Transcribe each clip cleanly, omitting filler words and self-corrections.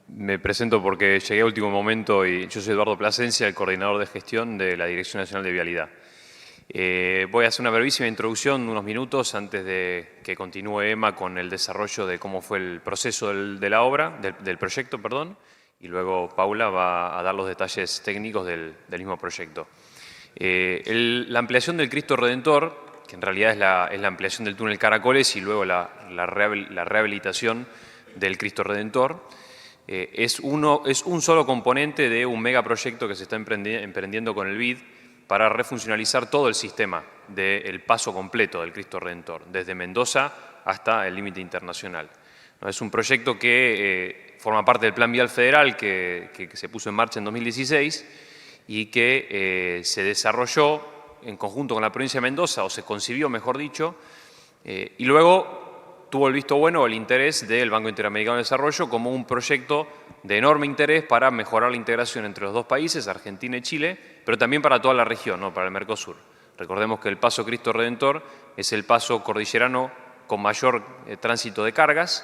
Me presento porque llegué a último momento y yo soy Eduardo Plasencia, el coordinador de gestión de la Dirección Nacional de Vialidad. Voy a hacer una brevísima introducción, unos minutos, antes de que continúe Emma con el desarrollo de cómo fue el proceso de la obra, del proyecto, perdón, y luego Paula va a dar los detalles técnicos del mismo proyecto. La ampliación del Cristo Redentor, que en realidad es la ampliación del túnel Caracoles y luego la rehabilitación del Cristo Redentor, es un solo componente de un megaproyecto que se está emprendiendo con el BID para refuncionalizar todo el sistema del paso completo del Cristo Redentor, desde Mendoza hasta el límite internacional. Es un proyecto que forma parte del Plan Vial Federal que se puso en marcha en 2016 y que se desarrolló en conjunto con la provincia de Mendoza, o se concibió, mejor dicho, y luego tuvo el visto bueno o el interés del Banco Interamericano de Desarrollo como un proyecto de enorme interés para mejorar la integración entre los dos países, Argentina y Chile, pero también para toda la región, ¿no? Para el Mercosur. Recordemos que el Paso Cristo Redentor es el paso cordillerano con mayor tránsito de cargas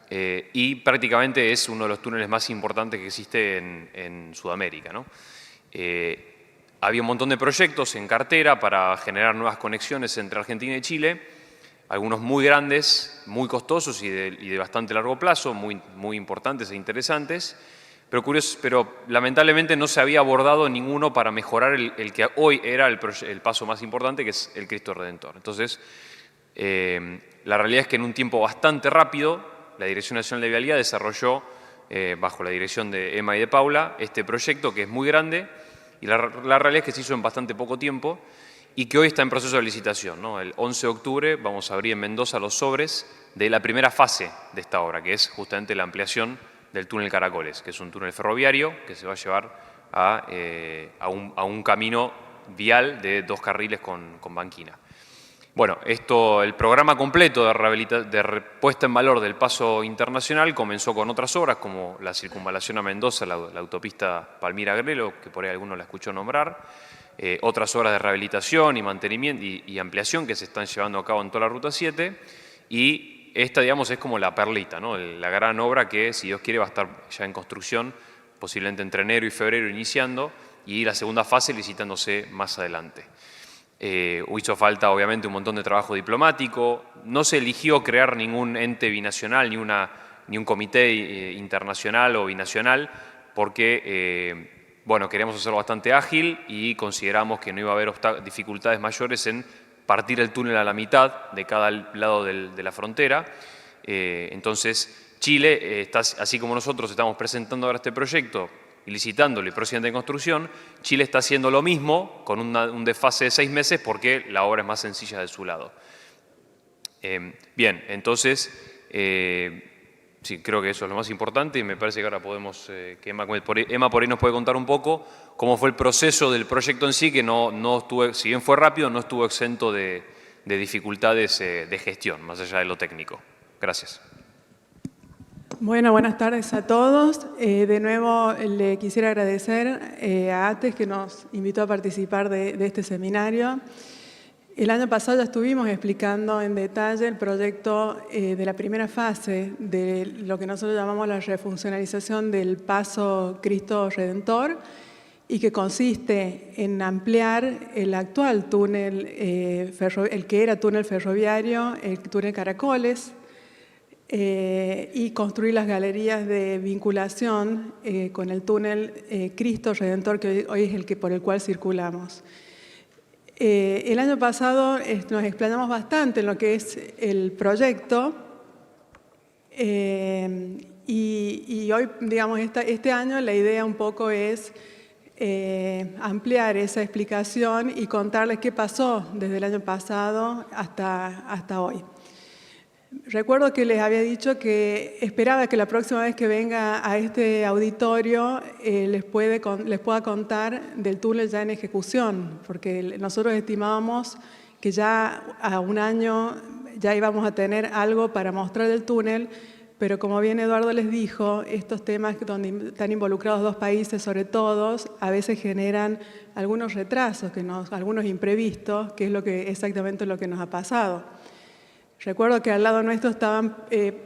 y prácticamente es uno de los túneles más importantes que existe en Sudamérica, ¿no? Había un montón de proyectos en cartera para generar nuevas conexiones entre Argentina y Chile, algunos muy grandes, muy costosos y de bastante largo plazo, muy importantes e interesantes, pero lamentablemente no se había abordado ninguno para mejorar el que hoy era el paso más importante, que es el Cristo Redentor. Entonces, la realidad es que en un tiempo bastante rápido, la Dirección Nacional de Vialidad desarrolló, bajo la dirección de Emma y de Paula, este proyecto que es muy grande, y la realidad es que se hizo en bastante poco tiempo, y que hoy está en proceso de licitación, ¿no? El 11 de octubre vamos a abrir en Mendoza los sobres de la primera fase de esta obra, que es justamente la ampliación del túnel Caracoles, que es un túnel ferroviario que se va a llevar a un camino vial de 2 carriles con banquina. Bueno, el programa completo de puesta en valor del paso internacional comenzó con otras obras como la circunvalación a Mendoza, la autopista Palmira-Grelo, que por ahí alguno la escuchó nombrar, otras obras de rehabilitación y mantenimiento y ampliación que se están llevando a cabo en toda la Ruta 7, y esta, digamos, es como la perlita, ¿no? La gran obra que, si Dios quiere, va a estar ya en construcción, posiblemente entre enero y febrero iniciando, y la segunda fase licitándose más adelante. Hizo falta, obviamente, un montón de trabajo diplomático. No se eligió crear ningún ente binacional, ni un comité internacional o binacional, porque bueno, queríamos hacerlo bastante ágil y consideramos que no iba a haber dificultades mayores en partir el túnel a la mitad de cada lado de la frontera. Entonces, Chile, así como nosotros estamos presentando ahora este proyecto y licitándolo y próximamente en construcción, Chile está haciendo lo mismo con un desfase de 6 meses porque la obra es más sencilla de su lado. Bien, entonces, sí, creo que eso es lo más importante y me parece que ahora podemos, que Emma por ahí nos puede contar un poco cómo fue el proceso del proyecto en sí, que no estuvo, si bien fue rápido, no estuvo exento de dificultades de gestión, más allá de lo técnico. Gracias. Bueno, buenas tardes a todos. De nuevo le quisiera agradecer a ATES que nos invitó a participar de este seminario. El año pasado ya estuvimos explicando en detalle el proyecto de la primera fase de lo que nosotros llamamos la refuncionalización del Paso Cristo Redentor, y que consiste en ampliar el actual túnel, el que era túnel ferroviario, el túnel Caracoles, y construir las galerías de vinculación con el túnel Cristo Redentor, que hoy es por el cual circulamos. El año pasado nos explayamos bastante en lo que es el proyecto y hoy, digamos, este año la idea un poco es ampliar esa explicación y contarles qué pasó desde el año pasado hasta hoy. Recuerdo que les había dicho que esperaba que la próxima vez que venga a este auditorio les pueda contar del túnel ya en ejecución, porque nosotros estimábamos que ya a un año ya íbamos a tener algo para mostrar del túnel, pero como bien Eduardo les dijo, estos temas donde están involucrados 2 países, sobre todo, a veces generan algunos retrasos, algunos imprevistos, que es exactamente lo que nos ha pasado. Recuerdo que al lado nuestro estaban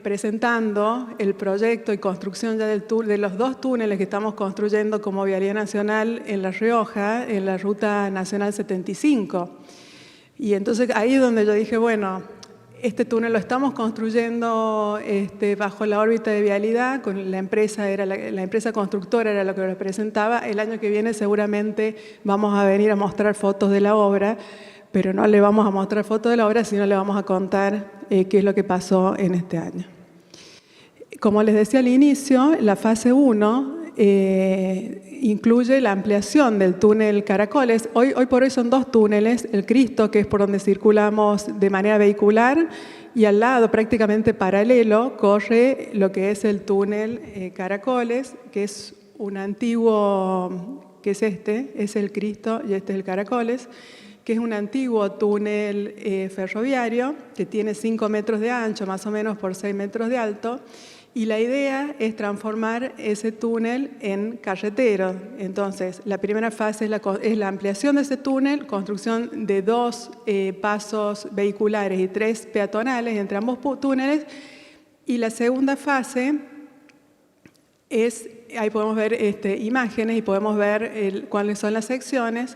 presentando el proyecto y construcción ya de los 2 túneles que estamos construyendo como Vialidad Nacional en La Rioja, en la Ruta Nacional 75. Y entonces ahí es donde yo dije, bueno, este túnel lo estamos construyendo bajo la órbita de vialidad, con la empresa, la empresa constructora era lo que lo presentaba. El año que viene seguramente vamos a venir a mostrar fotos de la obra, pero no le vamos a mostrar fotos de la obra, sino le vamos a contar qué es lo que pasó en este año. Como les decía al inicio, la fase 1 incluye la ampliación del túnel Caracoles. Hoy por hoy son 2 túneles, el Cristo, que es por donde circulamos de manera vehicular, y al lado, prácticamente paralelo, corre lo que es el túnel Caracoles, que es un antiguo, que es el Cristo y este es el Caracoles, que es un antiguo túnel ferroviario que tiene 5 metros de ancho, más o menos por 6 metros de alto, y la idea es transformar ese túnel en carretero. Entonces, la primera fase es la ampliación de ese túnel, construcción de 2 pasos vehiculares y 3 peatonales entre ambos túneles, y la segunda fase es, ahí podemos ver imágenes y podemos ver cuáles son las secciones.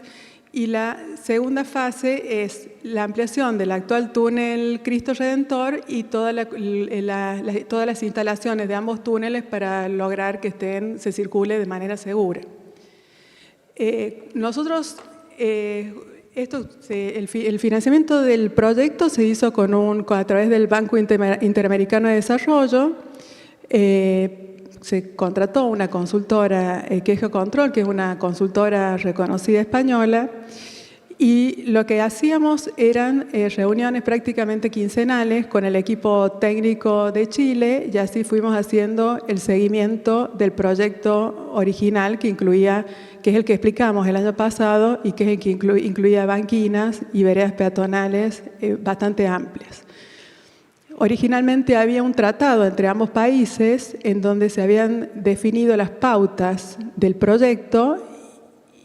Y la segunda fase es la ampliación del actual túnel Cristo Redentor y todas las instalaciones de ambos túneles para lograr que se circule de manera segura. Nosotros, el financiamiento del proyecto se hizo a través del Banco Interamericano de Desarrollo. Se contrató una consultora, Quejo Control, que es una consultora reconocida española, y lo que hacíamos eran reuniones prácticamente quincenales con el equipo técnico de Chile, y así fuimos haciendo el seguimiento del proyecto original que es el que explicamos el año pasado y que es el que incluía banquinas y veredas peatonales bastante amplias. Originalmente había un tratado entre ambos países en donde se habían definido las pautas del proyecto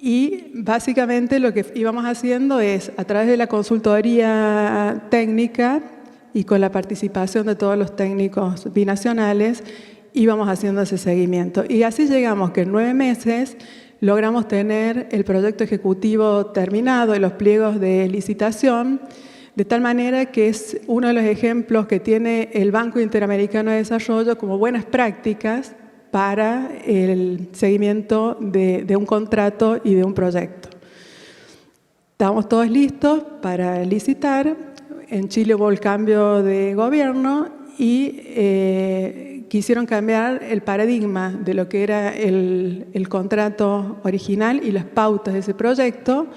y básicamente lo que íbamos haciendo es, a través de la consultoría técnica y con la participación de todos los técnicos binacionales, íbamos haciendo ese seguimiento. Y así llegamos que en 9 meses logramos tener el proyecto ejecutivo terminado y los pliegos de licitación, de tal manera que es uno de los ejemplos que tiene el Banco Interamericano de Desarrollo como buenas prácticas para el seguimiento de un contrato y de un proyecto. Estábamos todos listos para licitar. En Chile hubo el cambio de gobierno y quisieron cambiar el paradigma de lo que era el contrato original y las pautas de ese proyecto.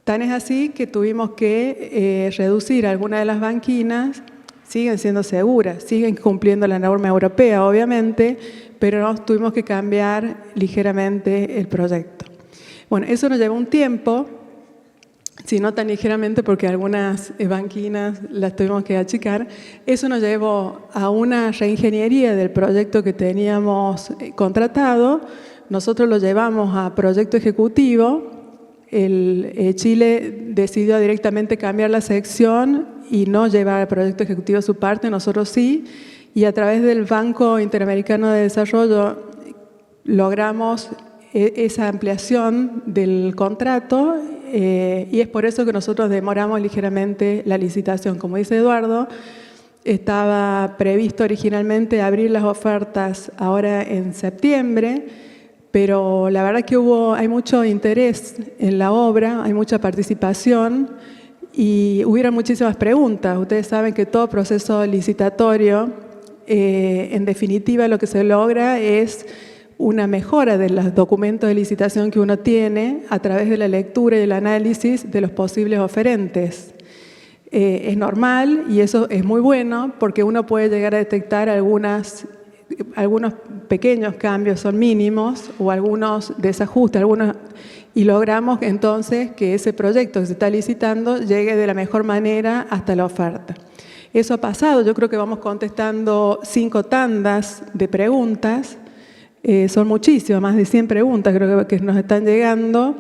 Tan es así que tuvimos que reducir algunas de las banquinas. Siguen siendo seguras, siguen cumpliendo la norma europea, obviamente, pero nos tuvimos que cambiar ligeramente el proyecto. Bueno, eso nos llevó un tiempo, si no tan ligeramente porque algunas banquinas las tuvimos que achicar. Eso nos llevó a una reingeniería del proyecto que teníamos contratado. Nosotros lo llevamos a proyecto ejecutivo. Chile decidió directamente cambiar la sección y no llevar al proyecto ejecutivo su parte, nosotros sí, y a través del Banco Interamericano de Desarrollo logramos esa ampliación del contrato y es por eso que nosotros demoramos ligeramente la licitación. Como dice Eduardo, estaba previsto originalmente abrir las ofertas ahora en septiembre, pero la verdad que hay mucho interés en la obra, hay mucha participación y hubieron muchísimas preguntas. Ustedes saben que todo proceso licitatorio, en definitiva, lo que se logra es una mejora de los documentos de licitación que uno tiene a través de la lectura y el análisis de los posibles oferentes. Es normal y eso es muy bueno porque uno puede llegar a detectar algunos pequeños cambios, son mínimos, o algunos desajustes, y logramos entonces que ese proyecto que se está licitando llegue de la mejor manera hasta la oferta. Eso ha pasado, yo creo que vamos contestando 5 tandas de preguntas, son muchísimas, más de 100 preguntas creo que nos están llegando,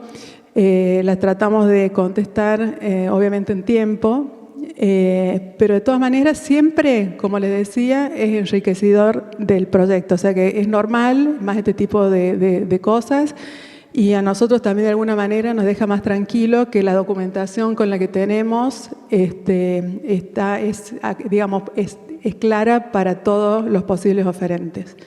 las tratamos de contestar obviamente en tiempo. pero de todas maneras siempre, como les decía, es enriquecedor del proyecto, o sea que es normal más este tipo de cosas y a nosotros también de alguna manera nos deja más tranquilo que la documentación con la que tenemos es clara para todos los posibles oferentes.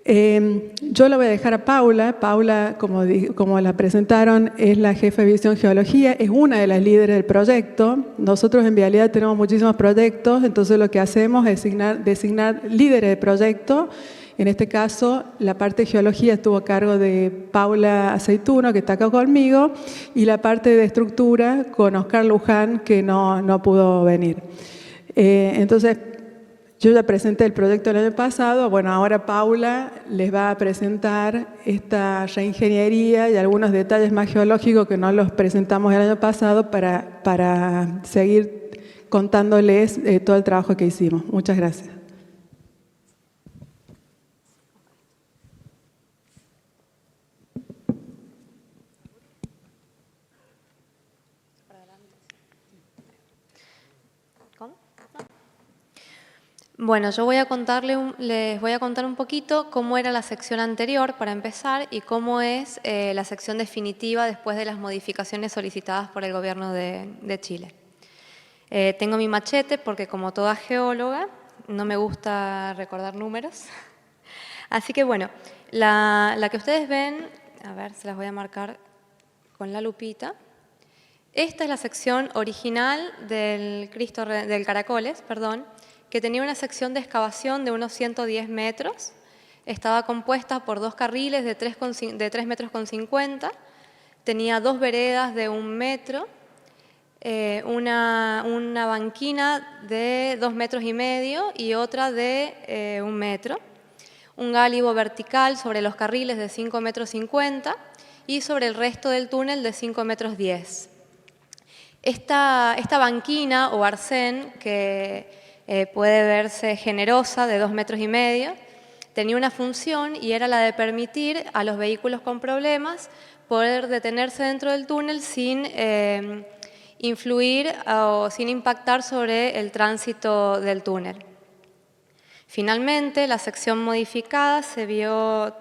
Yo lo voy a dejar a Paula. Paula, como la presentaron, es la jefa de Visión Geología, es una de las líderes del proyecto. Nosotros en Vialidad tenemos muchísimos proyectos, entonces lo que hacemos es designar líderes de proyecto. En este caso, la parte de geología estuvo a cargo de Paula Aceituno, que está acá conmigo, y la parte de estructura con Oscar Luján, que no pudo venir. Entonces, yo ya presenté el proyecto el año pasado, bueno, ahora Paula les va a presentar esta reingeniería y algunos detalles más geológicos que no los presentamos el año pasado para seguir contándoles todo el trabajo que hicimos. Muchas gracias. Bueno, yo les voy a contar un poquito cómo era la sección anterior para empezar y cómo es la sección definitiva después de las modificaciones solicitadas por el Gobierno de Chile. Tengo mi machete porque como toda geóloga no me gusta recordar números. Así que bueno, la que ustedes ven, a ver, se las voy a marcar con la lupita. Esta es la sección original del Caracoles, que tenía una sección de excavación de unos 110 metros. Estaba compuesta por 2 carriles de 3,50 metros. Tenía 2 veredas de 1 metro, una banquina de 2,5 metros y otra de 1 metro. Un gálibo vertical sobre los carriles de 5,50 metros y sobre el resto del túnel de 5,10 metros. Esta banquina o arsén, que puede verse generosa, de 2,5 metros, tenía una función y era la de permitir a los vehículos con problemas poder detenerse dentro del túnel sin influir o sin impactar sobre el tránsito del túnel. Finalmente, la sección modificada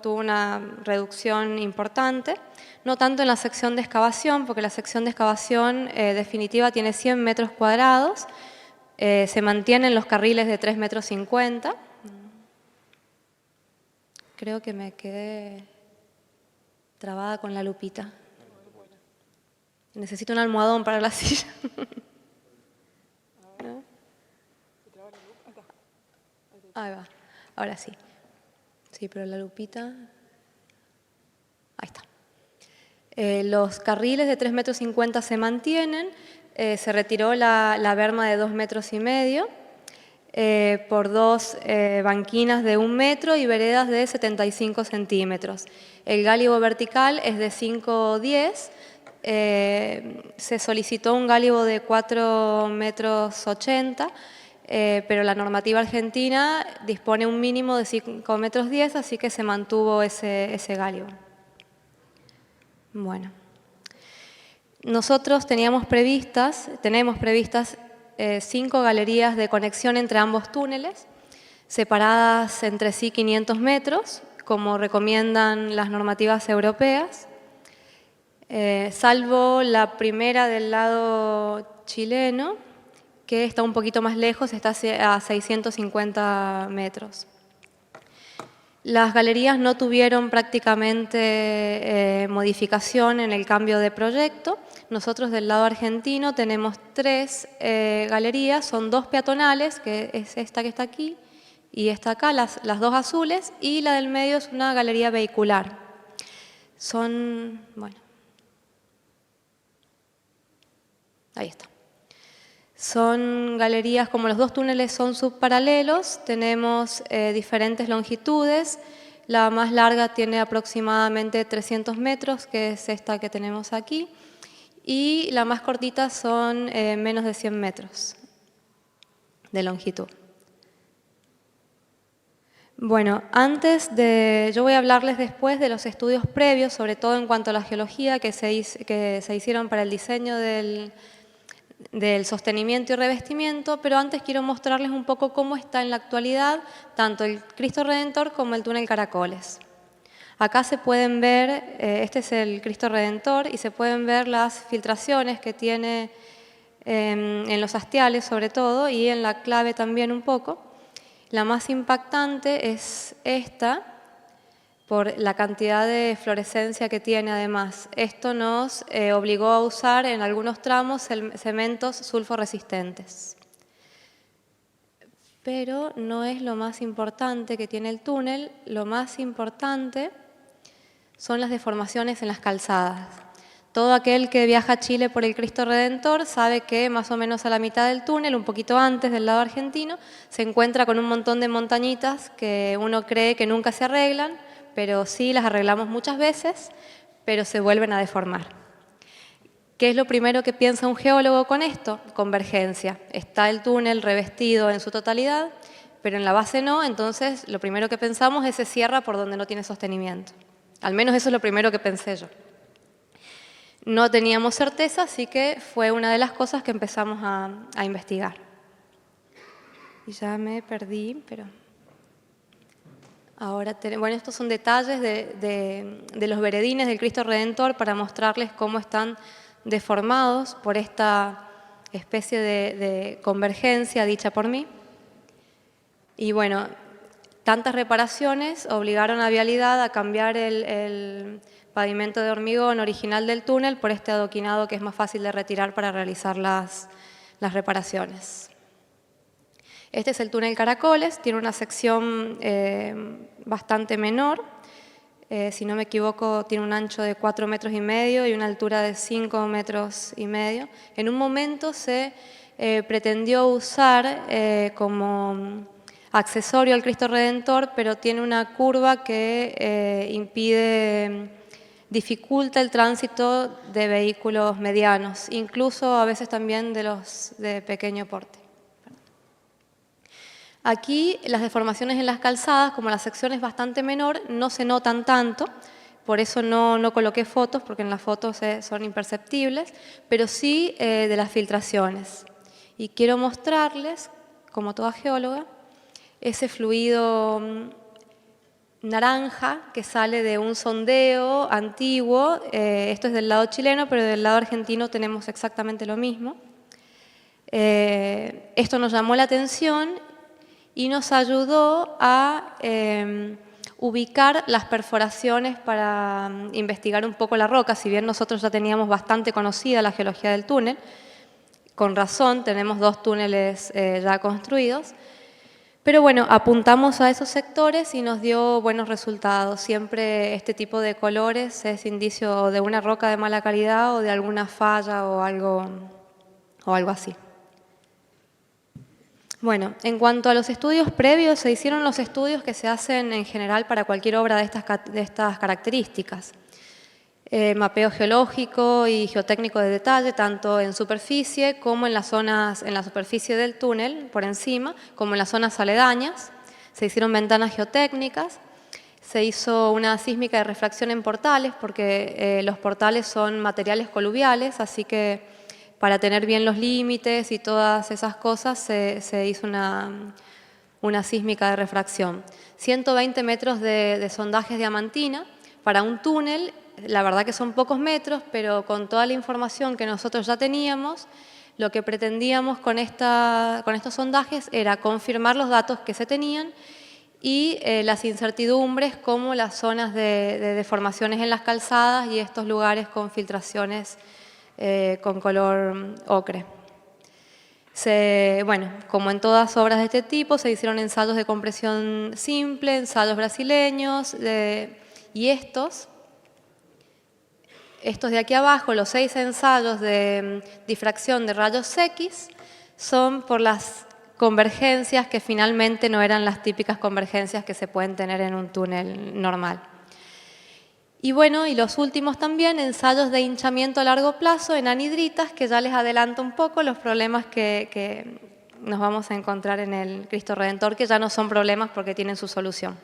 tuvo una reducción importante, no tanto en la sección de excavación, porque la sección de excavación definitiva tiene 100 metros cuadrados, se mantienen los carriles de 3,50 metros. Creo que me quedé trabada con la lupita. Necesito un almohadón para la silla. ¿No? Ahí va, ahora sí. Sí, pero la lupita... Ahí está. Los carriles de 3,50 metros se mantienen. Se retiró la berma de 2,5 metros por 2 banquinas de 1 metro y veredas de 75 centímetros. El gálibo vertical es de 5,10. Se solicitó un gálibo de 4,80 metros, pero la normativa argentina dispone un mínimo de 5,10 metros, así que se mantuvo ese gálibo. Bueno. Nosotros tenemos previstas 5 galerías de conexión entre ambos túneles, separadas entre sí 500 metros, como recomiendan las normativas europeas, salvo la primera del lado chileno, que está un poquito más lejos, está a 650 metros. Las galerías no tuvieron prácticamente modificación en el cambio de proyecto. Nosotros del lado argentino tenemos 3 galerías, son 2 peatonales, que es esta que está aquí y esta acá, las 2 azules, y la del medio es una galería vehicular. Bueno, ahí está. Son galerías, como los 2 túneles son subparalelos, tenemos diferentes longitudes. La más larga tiene aproximadamente 300 metros, que es esta que tenemos aquí, y la más cortita son menos de 100 metros de longitud. Bueno, yo voy a hablarles después de los estudios previos, sobre todo en cuanto a la geología que se hicieron para el diseño del del sostenimiento y revestimiento, pero antes quiero mostrarles un poco cómo está en la actualidad tanto el Cristo Redentor como el túnel Caracoles. Acá se pueden ver, este es el Cristo Redentor, y se pueden ver las filtraciones que tiene en los hastiales sobre todo, y en la clave también un poco. La más impactante es esta, por la cantidad de fluorescencia que tiene además. Esto nos obligó a usar en algunos tramos cementos sulforesistentes. Pero no es lo más importante que tiene el túnel. Lo más importante son las deformaciones en las calzadas. Todo aquel que viaja a Chile por el Cristo Redentor sabe que más o menos a la mitad del túnel, un poquito antes del lado argentino, se encuentra con un montón de montañitas que uno cree que nunca se arreglan, pero sí las arreglamos muchas veces, pero se vuelven a deformar. ¿Qué es lo primero que piensa un geólogo con esto? Convergencia. Está el túnel revestido en su totalidad, pero en la base no, entonces lo primero que pensamos es se cierra por donde no tiene sostenimiento. Al menos eso es lo primero que pensé yo. No teníamos certeza, así que fue una de las cosas que empezamos a investigar. Y ya me perdí, pero... Ahora, bueno, estos son detalles de los veredines del Cristo Redentor para mostrarles cómo están deformados por esta especie de convergencia dicha por mí. Y bueno, tantas reparaciones obligaron a Vialidad a cambiar el pavimento de hormigón original del túnel por este adoquinado que es más fácil de retirar para realizar las reparaciones. Este es el túnel Caracoles, tiene una sección bastante menor, si no me equivoco tiene un ancho de 4,5 metros y una altura de 5,5 metros. En un momento se pretendió usar como accesorio al Cristo Redentor, pero tiene una curva que dificulta el tránsito de vehículos medianos, incluso a veces también de los de pequeño porte. Aquí las deformaciones en las calzadas, como la sección es bastante menor, no se notan tanto, por eso no coloqué fotos, porque en las fotos son imperceptibles, pero sí de las filtraciones. Y quiero mostrarles, como toda geóloga, ese fluido naranja que sale de un sondeo antiguo. Esto es del lado chileno, pero del lado argentino tenemos exactamente lo mismo. Esto nos llamó la atención y nos ayudó a ubicar las perforaciones para investigar un poco la roca. Si bien nosotros ya teníamos bastante conocida la geología del túnel, con razón tenemos 2 túneles ya construidos. Pero bueno, apuntamos a esos sectores y nos dio buenos resultados. Siempre este tipo de colores es indicio de una roca de mala calidad o de alguna falla o algo así. Bueno, en cuanto a los estudios previos, se hicieron los estudios que se hacen en general para cualquier obra de estas características. Mapeo geológico y geotécnico de detalle, tanto en superficie como en la superficie del túnel, por encima, como en las zonas aledañas. Se hicieron ventanas geotécnicas, se hizo una sísmica de refracción en portales, porque los portales son materiales coluviales, así que para tener bien los límites y todas esas cosas se hizo una sísmica de refracción. 120 metros de sondajes diamantina para un túnel. La verdad que son pocos metros, pero con toda la información que nosotros ya teníamos, lo que pretendíamos con estos sondajes era confirmar los datos que se tenían y las incertidumbres como las zonas de deformaciones en las calzadas y estos lugares con filtraciones con color ocre. Bueno, como en todas obras de este tipo, se hicieron ensayos de compresión simple, ensayos brasileños y estos de aquí abajo, los 6 ensayos de difracción de rayos X, son por las convergencias que finalmente no eran las típicas convergencias que se pueden tener en un túnel normal. Y bueno, y los últimos también, ensayos de hinchamiento a largo plazo en anhidritas, que ya les adelanto un poco los problemas que nos vamos a encontrar en el Cristo Redentor, que ya no son problemas porque tienen su solución.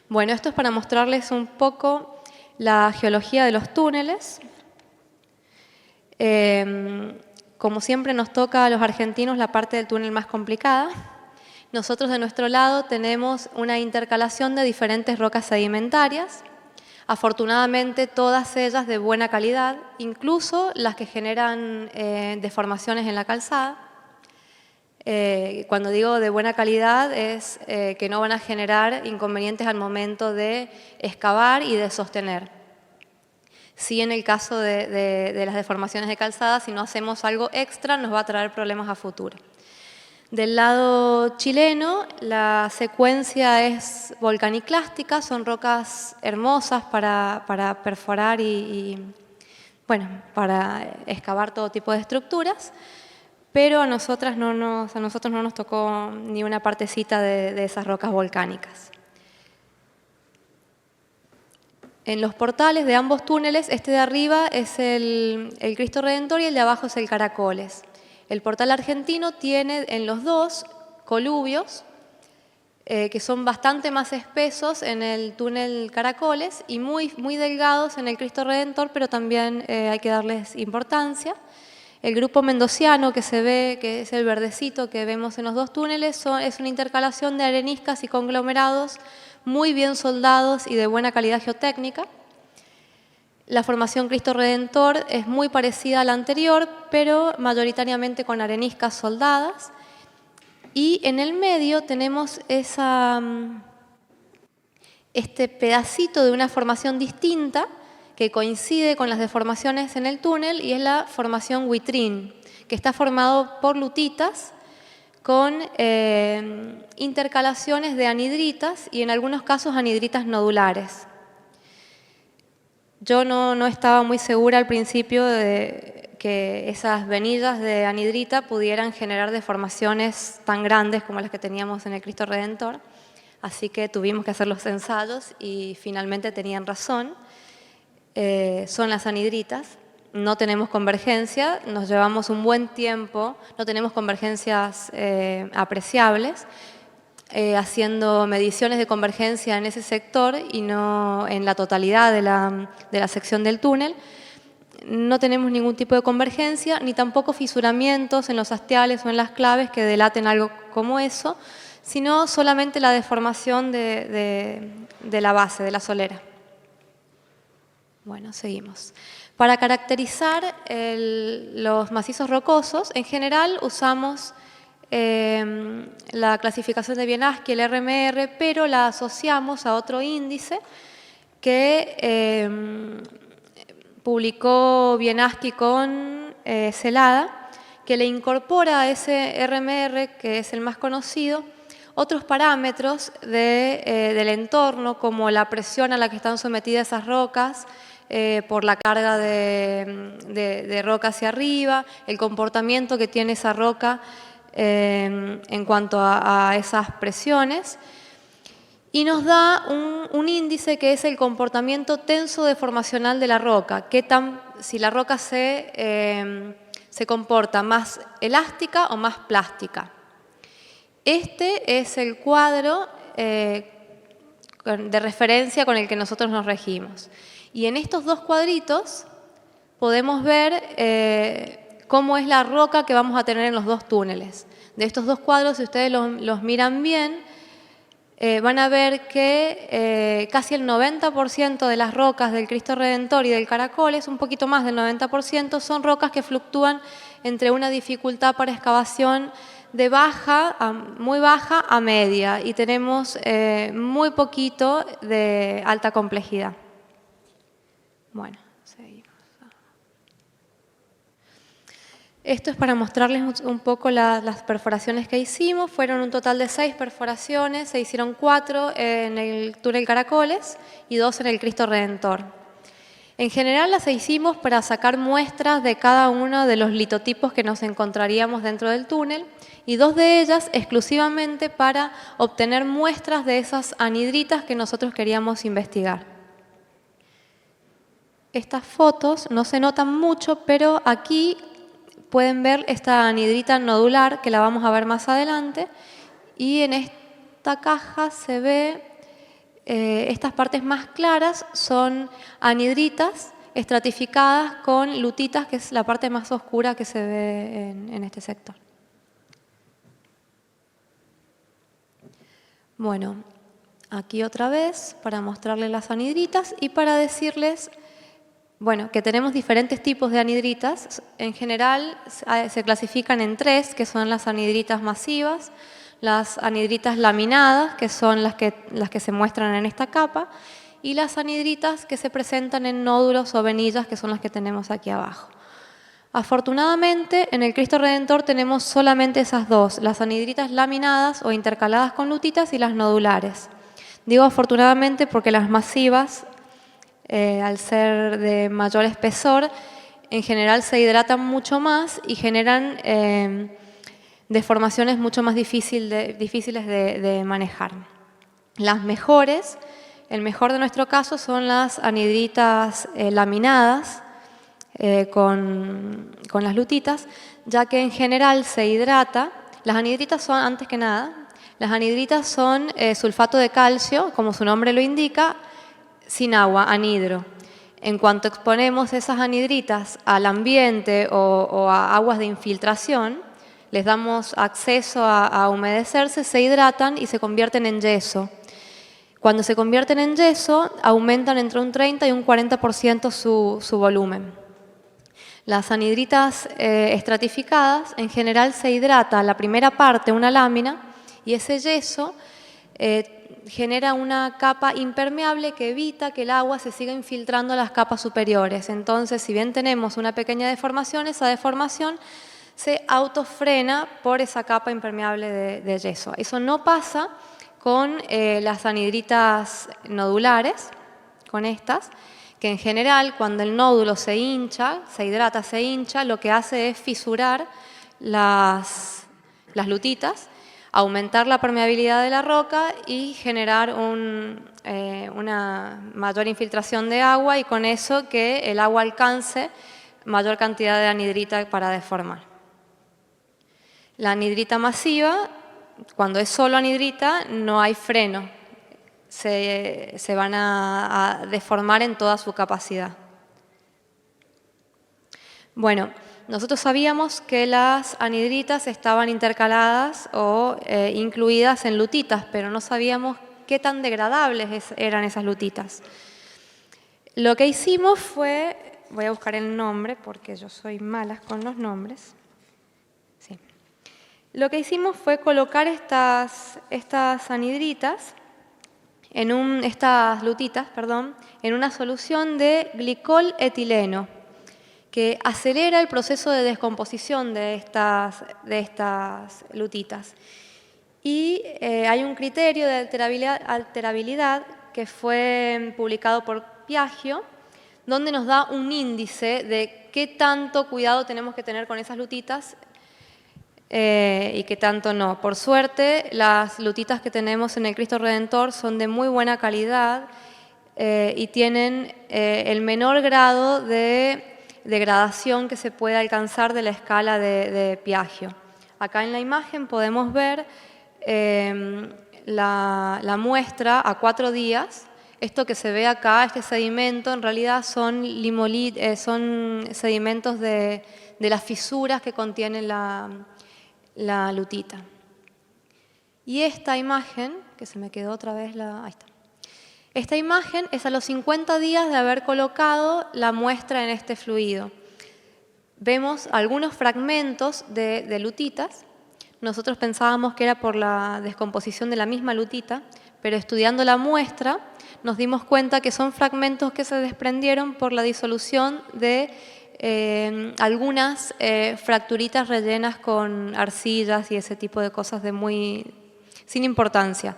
Bueno, esto es para mostrarles un poco la geología de los túneles. Como siempre nos toca a los argentinos la parte del túnel más complicada. Nosotros de nuestro lado tenemos una intercalación de diferentes rocas sedimentarias, afortunadamente todas ellas de buena calidad, incluso las que generan deformaciones en la calzada. Cuando digo de buena calidad es que no van a generar inconvenientes al momento de excavar y de sostener. Sí, en el caso de las deformaciones de calzada, si no hacemos algo extra, nos va a traer problemas a futuro. Del lado chileno, la secuencia es volcaniclástica, son rocas hermosas para perforar bueno, para excavar todo tipo de estructuras, pero a nosotros no nos tocó ni una partecita de esas rocas volcánicas. En los portales de ambos túneles, este de arriba es el Cristo Redentor y el de abajo es el Caracoles. El portal argentino tiene en los dos coluvios que son bastante más espesos en el túnel Caracoles y muy delgados en el Cristo Redentor, pero también hay que darles importancia. El grupo mendociano que se ve, que es el verdecito que vemos en los dos túneles, es una intercalación de areniscas y conglomerados muy bien soldados y de buena calidad geotécnica. La formación Cristo Redentor es muy parecida a la anterior, pero mayoritariamente con areniscas soldadas. Y en el medio tenemos este pedacito de una formación distinta que coincide con las deformaciones en el túnel y es la formación Huitrín, que está formado por lutitas con intercalaciones de anhidritas y en algunos casos anhidritas nodulares. Yo no estaba muy segura al principio de que esas venillas de anhidrita pudieran generar deformaciones tan grandes como las que teníamos en el Cristo Redentor, así que tuvimos que hacer los ensayos y finalmente tenían razón. Son las anhidritas, no tenemos convergencia, nos llevamos un buen tiempo, no tenemos convergencias apreciables, haciendo mediciones de convergencia en ese sector y no en la totalidad de la sección del túnel. No tenemos ningún tipo de convergencia, ni tampoco fisuramientos en los hastiales o en las claves que delaten algo como eso, sino solamente la deformación de la base, de la solera. Bueno, seguimos. Para caracterizar los macizos rocosos, en general usamos la clasificación de Bienaschi, el RMR, pero la asociamos a otro índice que publicó Bienaschi con Celada, que le incorpora a ese RMR, que es el más conocido, otros parámetros del entorno, como la presión a la que están sometidas esas rocas, por la carga de roca hacia arriba, el comportamiento que tiene esa roca en cuanto a esas presiones, y nos da un índice que es el comportamiento tenso deformacional de la roca, si la roca se comporta más elástica o más plástica. Este es el cuadro de referencia con el que nosotros nos regimos. Y en estos dos cuadritos podemos ver cómo es la roca que vamos a tener en los dos túneles. De estos dos cuadros, si ustedes los miran bien, van a ver que casi el 90% de las rocas del Cristo Redentor y del Caracoles, un poquito más del 90%, son rocas que fluctúan entre una dificultad para excavación de muy baja a media, y tenemos muy poquito de alta complejidad. Bueno, seguimos. Esto es para mostrarles un poco las perforaciones que hicimos. Fueron un total de 6 perforaciones, se hicieron 4 en el túnel Caracoles y 2 en el Cristo Redentor. En general las hicimos para sacar muestras de cada uno de los litotipos que nos encontraríamos dentro del túnel y 2 de ellas exclusivamente para obtener muestras de esas anhidritas que nosotros queríamos investigar. Estas fotos no se notan mucho, pero aquí pueden ver esta anhidrita nodular, que la vamos a ver más adelante, y en esta caja se ve estas partes más claras, son anhidritas estratificadas con lutitas, que es la parte más oscura que se ve en este sector. Bueno, aquí otra vez para mostrarles las anhidritas y para decirles, bueno, que tenemos diferentes tipos de anhidritas. En general se clasifican en 3, que son las anhidritas masivas, las anhidritas laminadas, que son las que se muestran en esta capa, y las anhidritas que se presentan en nódulos o venillas, que son las que tenemos aquí abajo. Afortunadamente, en el Cristo Redentor tenemos solamente esas dos, las anhidritas laminadas o intercaladas con lutitas y las nodulares. Digo afortunadamente porque las masivas, al ser de mayor espesor, en general se hidratan mucho más y generan deformaciones mucho más difíciles de manejar. Las mejores, el mejor de nuestro caso son las anhidritas laminadas con las lutitas, ya que en general se hidrata. Las anhidritas son, antes que nada, las anhidritas son sulfato de calcio, como su nombre lo indica, sin agua, anhidro. En cuanto exponemos esas anhidritas al ambiente o a aguas de infiltración, les damos acceso a humedecerse, se hidratan y se convierten en yeso. Cuando se convierten en yeso, aumentan entre un 30 y un 40% su volumen. Las anhidritas estratificadas, en general se hidrata la primera parte, una lámina, y ese yeso genera una capa impermeable que evita que el agua se siga infiltrando a las capas superiores. Entonces, si bien tenemos una pequeña deformación, esa deformación se autofrena por esa capa impermeable de yeso. Eso no pasa con las anhidritas nodulares, con estas, que en general cuando el nódulo se hincha, se hidrata, se hincha, lo que hace es fisurar las lutitas, aumentar la permeabilidad de la roca y generar una mayor infiltración de agua y con eso que el agua alcance mayor cantidad de anhidrita para deformar. La anhidrita masiva, cuando es solo anhidrita, no hay freno. Se van a deformar en toda su capacidad. Bueno, nosotros sabíamos que las anhidritas estaban intercaladas o incluidas en lutitas, pero no sabíamos qué tan degradables eran esas lutitas. Lo que hicimos fue, voy a buscar el nombre porque yo soy mala con los nombres. Sí. Lo que hicimos fue colocar estas anhidritas, estas lutitas, en una solución de glicol etileno, que acelera el proceso de descomposición de estas lutitas. Y hay un criterio de alterabilidad que fue publicado por Piaggio, donde nos da un índice de qué tanto cuidado tenemos que tener con esas lutitas y qué tanto no. Por suerte, las lutitas que tenemos en el Cristo Redentor son de muy buena calidad y tienen el menor grado de degradación que se puede alcanzar de la escala de Piaggio. Acá en la imagen podemos ver la muestra a 4 días. Esto que se ve acá, este sedimento, en realidad son sedimentos de las fisuras que contiene la lutita. Y esta imagen, que se me quedó otra vez ahí está. Esta imagen es a los 50 días de haber colocado la muestra en este fluido. Vemos algunos fragmentos de lutitas. Nosotros pensábamos que era por la descomposición de la misma lutita, pero estudiando la muestra nos dimos cuenta que son fragmentos que se desprendieron por la disolución de algunas fracturitas rellenas con arcillas y ese tipo de cosas sin importancia.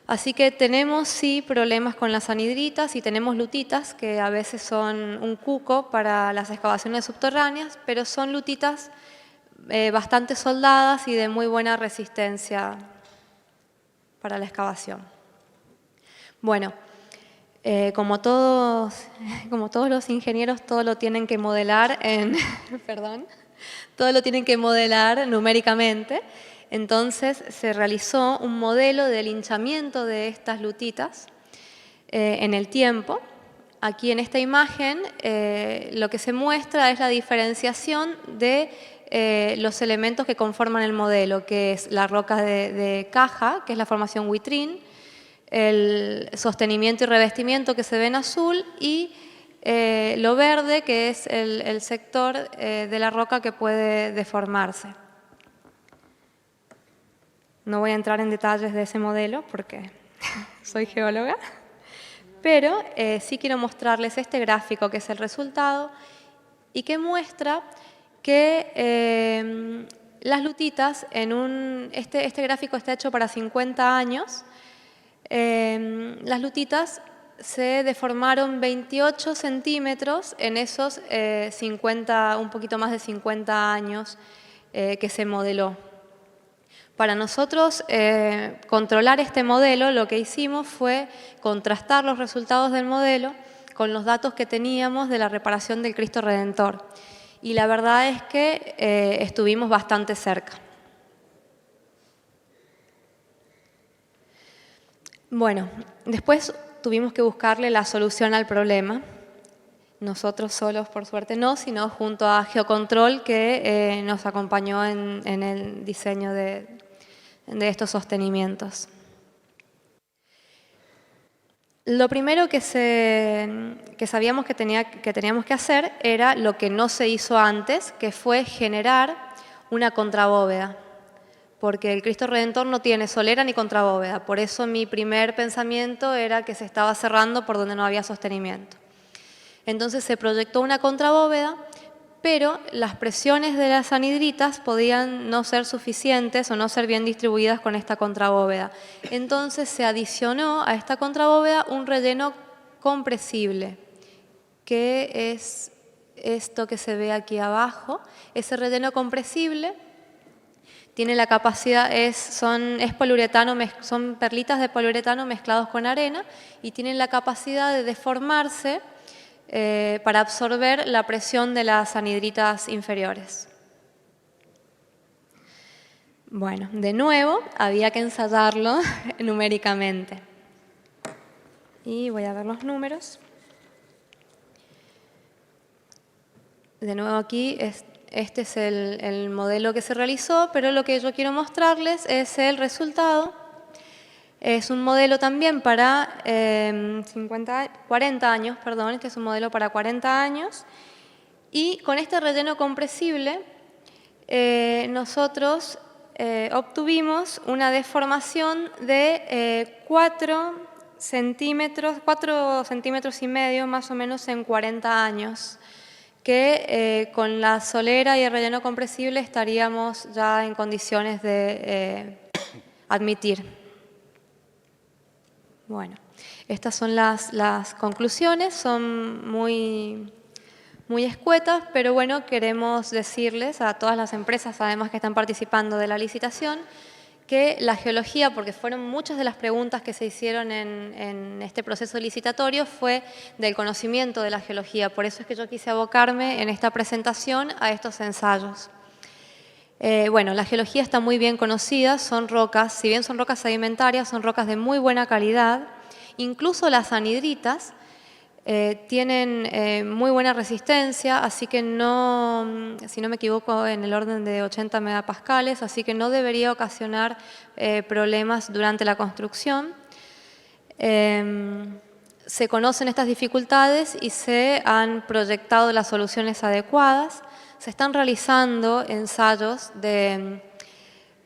Así que tenemos sí problemas con las anhidritas y tenemos lutitas que a veces son un cuco para las excavaciones subterráneas, pero son lutitas bastante soldadas y de muy buena resistencia para la excavación. Bueno, como todos los ingenieros, todo lo tienen que modelar todo lo tienen que modelar numéricamente. Entonces se realizó un modelo del hinchamiento de estas lutitas en el tiempo. aquí en esta imagen lo que se muestra es la diferenciación de los elementos que conforman el modelo, que es la roca de caja, que es la formación Huitrín, el sostenimiento y revestimiento que se ve en azul y lo verde, que es el sector de la roca que puede deformarse. No voy a entrar en detalles de ese modelo porque soy geóloga, pero sí quiero mostrarles este gráfico que es el resultado y que muestra que las lutitas, este gráfico está hecho para 50 años, las lutitas se deformaron 28 centímetros en esos 50, un poquito más de 50 años que se modeló. Para nosotros controlar este modelo, lo que hicimos fue contrastar los resultados del modelo con los datos que teníamos de la reparación del Cristo Redentor. Y la verdad es que estuvimos bastante cerca. Bueno, después tuvimos que buscarle la solución al problema. Nosotros solos, por suerte no, sino junto a Geocontrol, que nos acompañó en el diseño de estos sostenimientos. Lo primero que sabíamos que teníamos que hacer era lo que no se hizo antes, que fue generar una contrabóveda, porque el Cristo Redentor no tiene solera ni contrabóveda. Por eso mi primer pensamiento era que se estaba cerrando por donde no había sostenimiento. Entonces se proyectó una contrabóveda, pero las presiones de las anhidritas podían no ser suficientes o no ser bien distribuidas con esta contrabóveda. Entonces se adicionó a esta contrabóveda un relleno compresible, que es esto que se ve aquí abajo. Ese relleno compresible tiene la capacidad, son perlitas de poliuretano mezclados con arena y tienen la capacidad de deformarse para absorber la presión de las anhidritas inferiores. Bueno, de nuevo había que ensayarlo numéricamente. Y voy a ver los números. De nuevo aquí, este es el modelo que se realizó, pero lo que yo quiero mostrarles es el resultado. Es un modelo también para 40 años, perdón, este es un modelo para 40 años. Y con este relleno compresible nosotros obtuvimos una deformación de 4 centímetros y medio más o menos en 40 años, que con la solera y el relleno compresible estaríamos ya en condiciones de admitir. Bueno, estas son las conclusiones, son muy escuetas, pero bueno, queremos decirles a todas las empresas, además que están participando de la licitación, que la geología, porque fueron muchas de las preguntas que se hicieron en este proceso licitatorio, fue del conocimiento de la geología. Por eso es que yo quise abocarme en esta presentación a estos ensayos. Bueno, la geología está muy bien conocida, son rocas, si bien son rocas sedimentarias, son rocas de muy buena calidad. Incluso las anhidritas tienen muy buena resistencia, así que no, si no me equivoco, en el orden de 80 megapascales, así que no debería ocasionar problemas durante la construcción. Se conocen estas dificultades y se han proyectado las soluciones adecuadas. Se están realizando ensayos de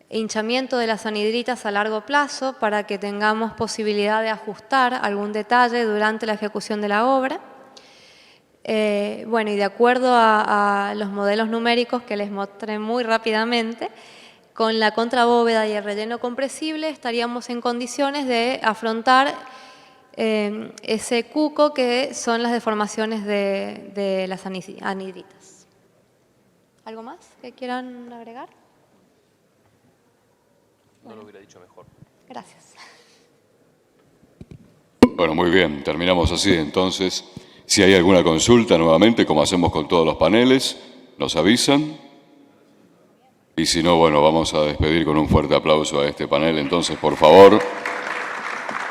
hinchamiento de las anhidritas a largo plazo para que tengamos posibilidad de ajustar algún detalle durante la ejecución de la obra. Bueno, y de acuerdo a los modelos numéricos que les mostré muy rápidamente, con la contrabóveda y el relleno compresible estaríamos en condiciones de afrontar ese cuco que son las deformaciones de las anhidritas. ¿Algo más que quieran agregar? No lo hubiera dicho mejor. Gracias. Bueno, muy bien, terminamos así. Entonces, si hay alguna consulta, nuevamente, como hacemos con todos los paneles, nos avisan. Y si no, bueno, vamos a despedir con un fuerte aplauso a este panel. Entonces, por favor...